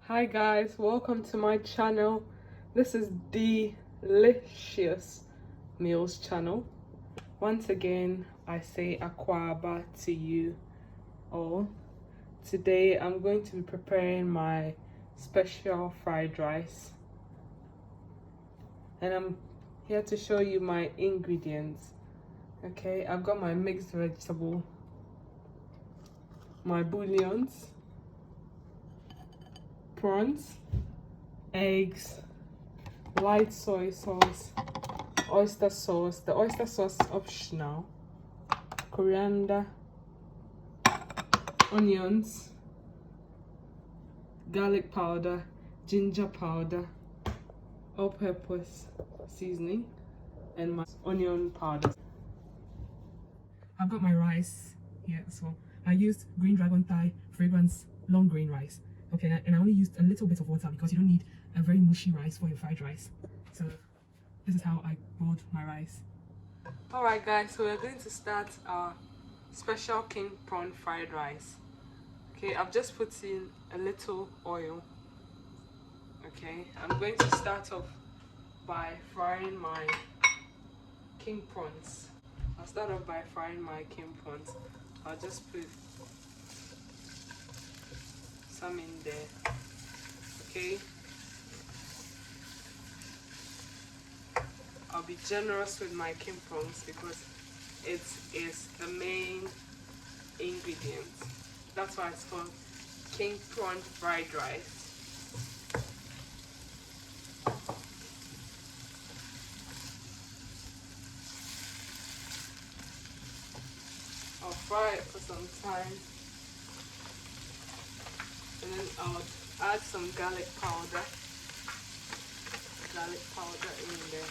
Hi guys, welcome to my channel. This is Delicious Meals channel. Once again, I say Akwaba to you all. Today I'm going to be preparing my special fried rice. And I'm here to show you my ingredients. Okay, I've got my mixed vegetable, my bouillons, prawns, eggs, light soy sauce, oyster sauce. The oyster sauce is optional. Coriander, onions, garlic powder, ginger powder, all-purpose seasoning, and my onion powder. I've got my rice here, so I used green dragon Thai fragrance long grain rice. Okay, and I only used a little bit of water because you don't need a very mushy rice for your fried rice. So this is how I boiled my rice. Alright guys, so we're going to start our special king prawn fried rice. Okay, I've just put in a little oil. Okay, I'm going to start off by frying my king prawns. I'll start off by frying my king prawns. I'll just put some in there. Okay, I'll be generous with my king prawns because it is the main ingredient. That's why it's called king prawn fried rice. I'll fry it for some time, and then I'll add some garlic powder in there.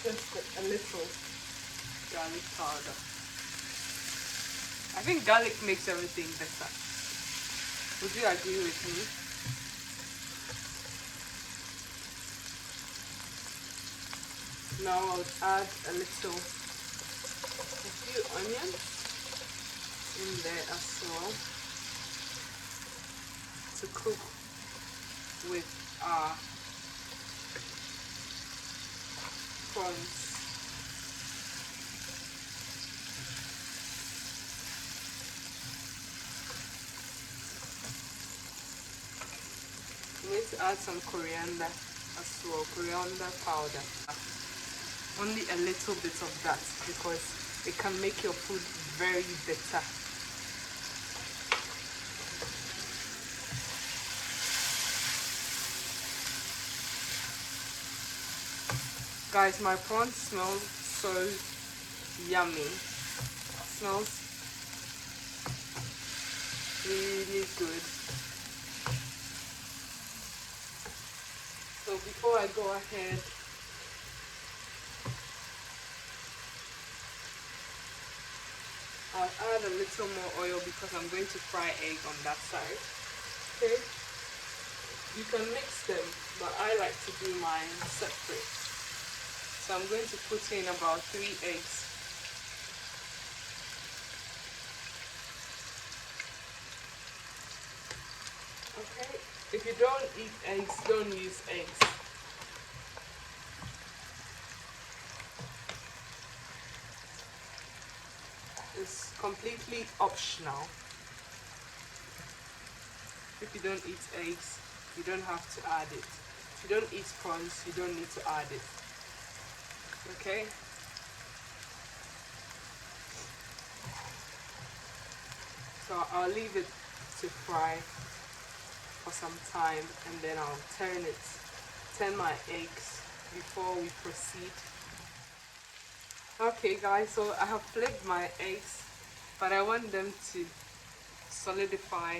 Just a little garlic powder. I think garlic makes everything better. Would you agree with me? Now I'll add a few onions in there as well to cook with our prawns. You need to add some coriander as well, coriander powder. Only a little bit of that because it can make your food very bitter. Guys, my prawn smells so yummy. It smells really good. So before I go ahead, I'll add a little more oil because I'm going to fry egg on that side. Okay, you can mix them, but I like to do mine separate. So I'm going to put in about 3 eggs. Okay, if you don't eat eggs, don't use eggs. It's completely optional. If you don't eat eggs, you don't have to add it. If you don't eat prawns, you don't need to add it. Okay? So I'll leave it to fry for some time, and then I'll turn my eggs before we proceed. Okay guys, so I have flipped my eggs, but I want them to solidify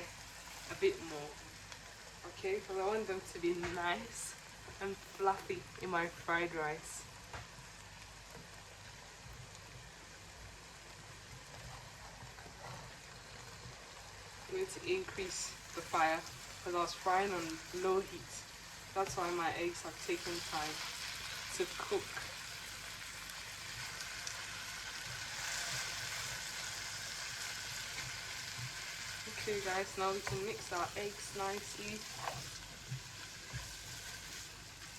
a bit more. Okay, because I want them to be nice and fluffy in my fried rice. I'm going to increase the fire because I was frying on low heat. That's why my eggs have taken time to cook. Okay guys, now we can mix our eggs nicely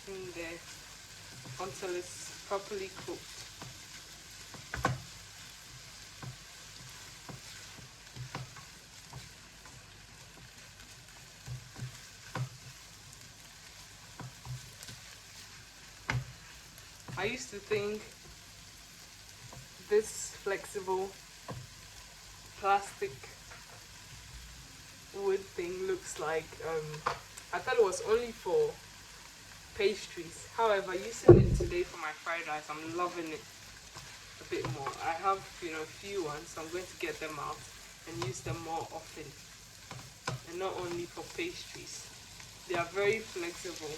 in there until it's properly cooked. I used to think this flexible plastic wood thing looks like, I thought it was only for pastries. However, using it today for my fried rice, I'm loving it a bit more. I have, a few ones, so I'm going to get them out and use them more often. And not only for pastries. They are very flexible,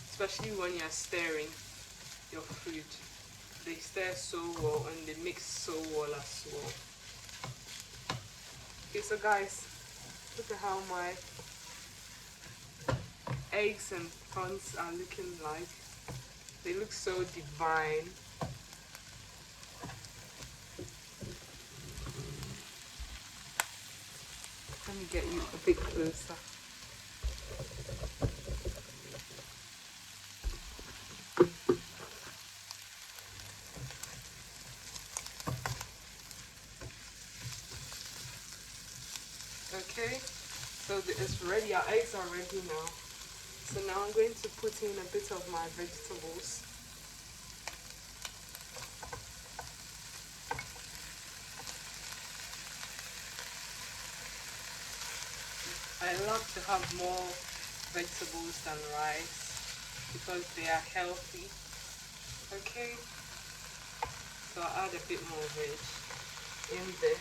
especially when you're stirring your food. They stir so well and they mix so well as well. Okay, so guys, look at how my eggs and prawns are looking like. They look so divine. Let me get you a bit closer. Okay, so it's ready. Our eggs are ready now. So now I'm going to put in a bit of my vegetables. I love to have more vegetables than rice because they are healthy. Okay, so I'll add a bit more veg in there.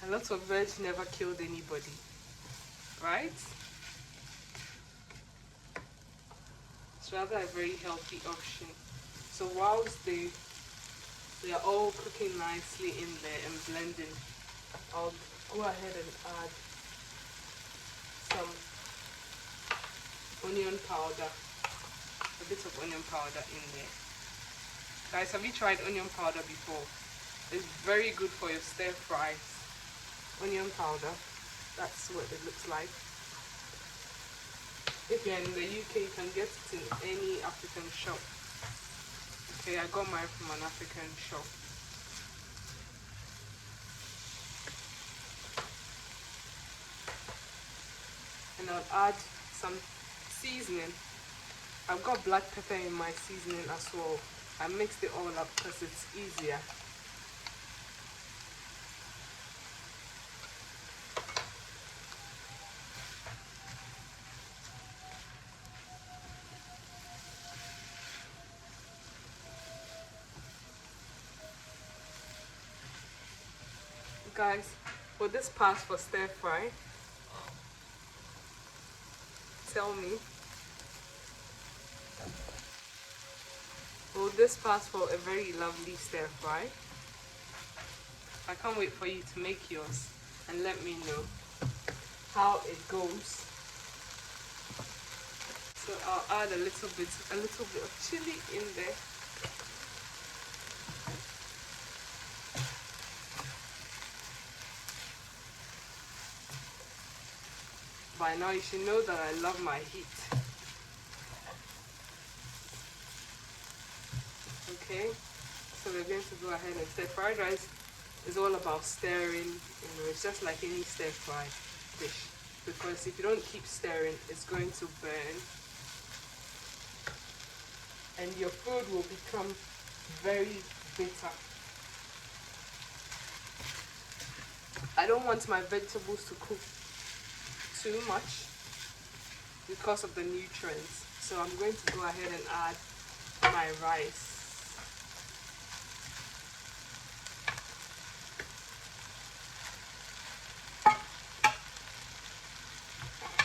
A lot of veg never killed anybody, right? It's rather a very healthy option. So whilst they are all cooking nicely in there and blending, I'll go ahead and add some onion powder, a bit of onion powder in there. Guys, have you tried onion powder before? It's very good for your stir fries. Onion powder, that's what it looks like. If you're in the UK, you can get it in any African shop. Okay, I got mine from an African shop. And I'll add some seasoning. I've got black pepper in my seasoning as well. I mixed it all up because it's easier. Guys, will this pass for stir fry? Tell me. Will this pass for a very lovely stir fry? I can't wait for you to make yours and let me know how it goes. So I'll add a little bit of chili in there. By now you should know that I love my heat. Okay, so we're going to go ahead and stir. Fried rice is all about stirring, it's just like any stir fry dish. Because if you don't keep stirring, it's going to burn. And your food will become very bitter. I don't want my vegetables to cook too much because of the nutrients. So I'm going to go ahead and add my rice.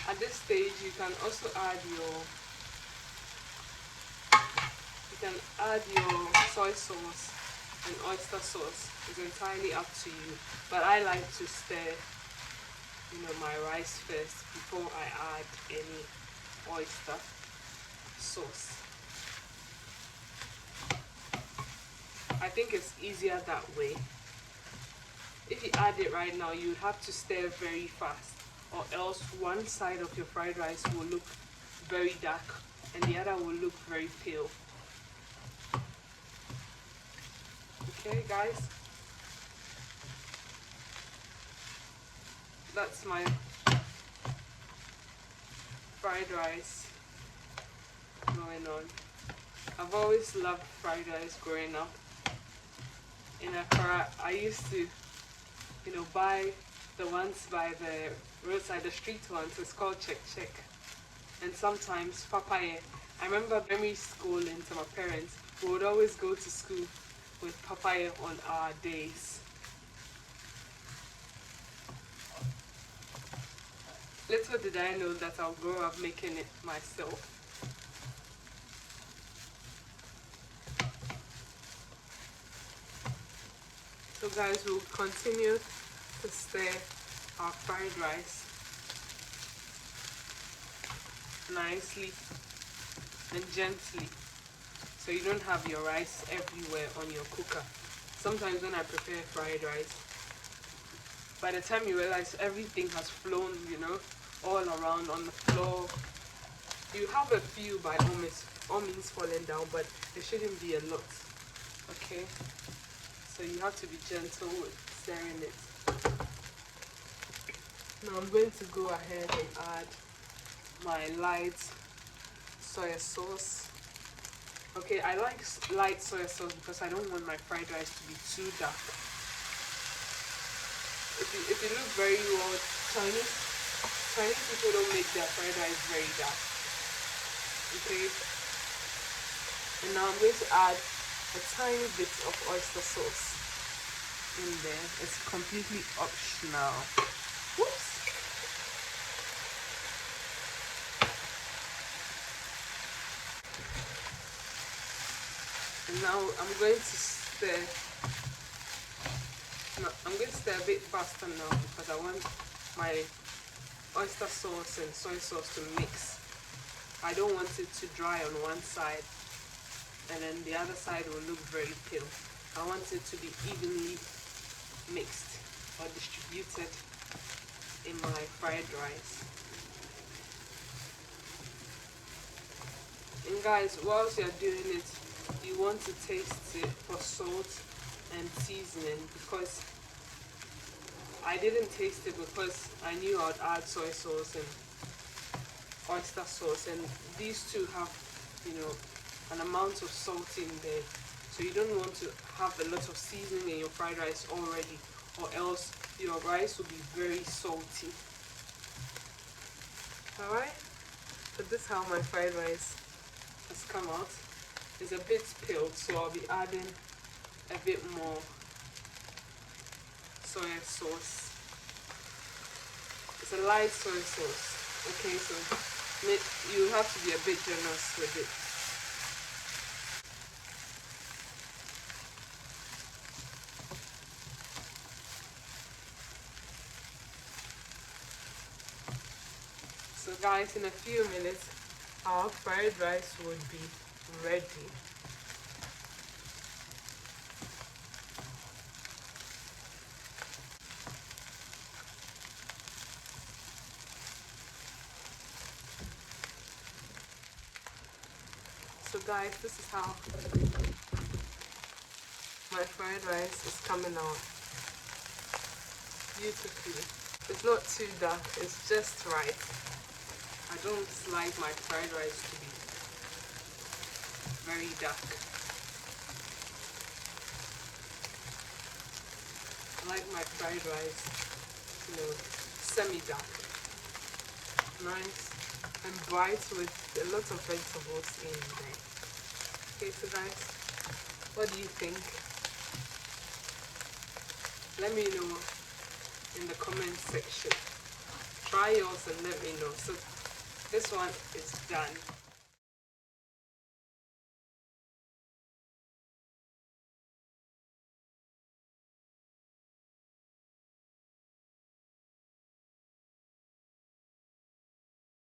At this stage, you can also add your soy sauce and oyster sauce. It's entirely up to you. But I like to stir, my rice first before I add any oyster sauce. I think it's easier that way if you add it right now, you would have to stir very fast, or else one side of your fried rice will look very dark and the other will look very pale. Okay guys, that's my fried rice going on. I've always loved fried rice growing up. In Accra, I used to, buy the ones by the roadside, the street ones. It's called check check. And sometimes papaya. I remember primary school into my parents, we would always go to school with papaya on our days. Little did I know that I'll grow up making it myself. So guys, we'll continue to stir our fried rice nicely and gently, so you don't have your rice everywhere on your cooker. Sometimes when I prepare fried rice, by the time you realize everything has flown, all around on the floor. You have a few by all means falling down, but it shouldn't be a lot. Okay, so you have to be gentle with stirring it. Now I'm going to go ahead and add my light soy sauce. Okay, I like light soy sauce because I don't want my fried rice to be too dark. If you look very well, Chinese people don't make their fried rice very dark. Okay, and now I'm going to add a tiny bit of oyster sauce in there. It's completely optional. Whoops. And now I'm going to stir. No, I'm going to stir a bit faster now because I want my oyster sauce and soy sauce to mix. I don't want it to dry on one side and then the other side will look very pale. I want it to be evenly mixed or distributed in my fried rice. And guys, whilst you're doing it, you want to taste it for salt and seasoning, because I didn't taste it because I knew I'd add soy sauce and oyster sauce, and these two have an amount of salt in there, so you don't want to have a lot of seasoning in your fried rice already, or else your rice will be very salty. Alright, so this is how my fried rice has come out. It's a bit peeled, so I'll be adding a bit more soy sauce. It's a light soy sauce. Okay, so you have to be a bit generous with it. So guys, in a few minutes our fried rice would be ready. So guys, this is how my fried rice is coming out. Beautifully. It's not too dark, it's just right. I don't like my fried rice to be very dark. I like my fried rice, semi-dark. Nice and bright with a lot of vegetables in there. Okay, so guys, what do you think? Let me know in the comment section. Try yours and let me know. So this one is done.